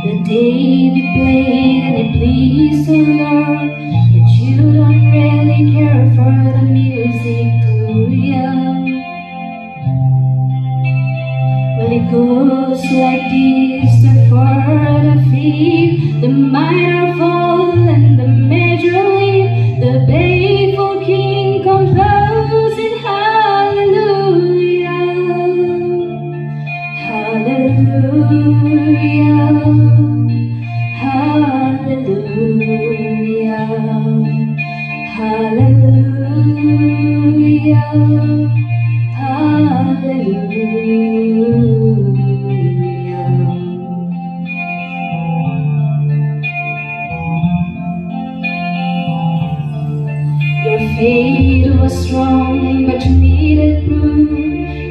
The David played and it pleased the Lord, but you don't really care for the music, do ya? Well, it goes like this: the fourth, the fifth, the minor fall and the major lift. The faithful King composing hallelujah, hallelujah, hallelujah, hallelujah, hallelujah. Your faith was strong, but you needed proof.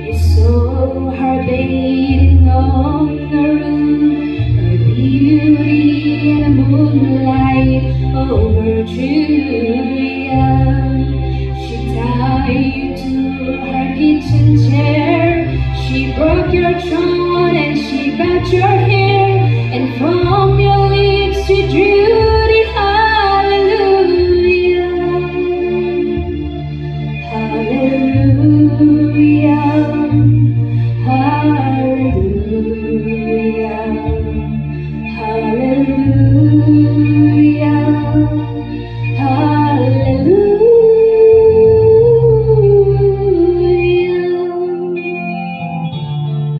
You saw her bathing on the roof, her beauty and the moonlight overthrew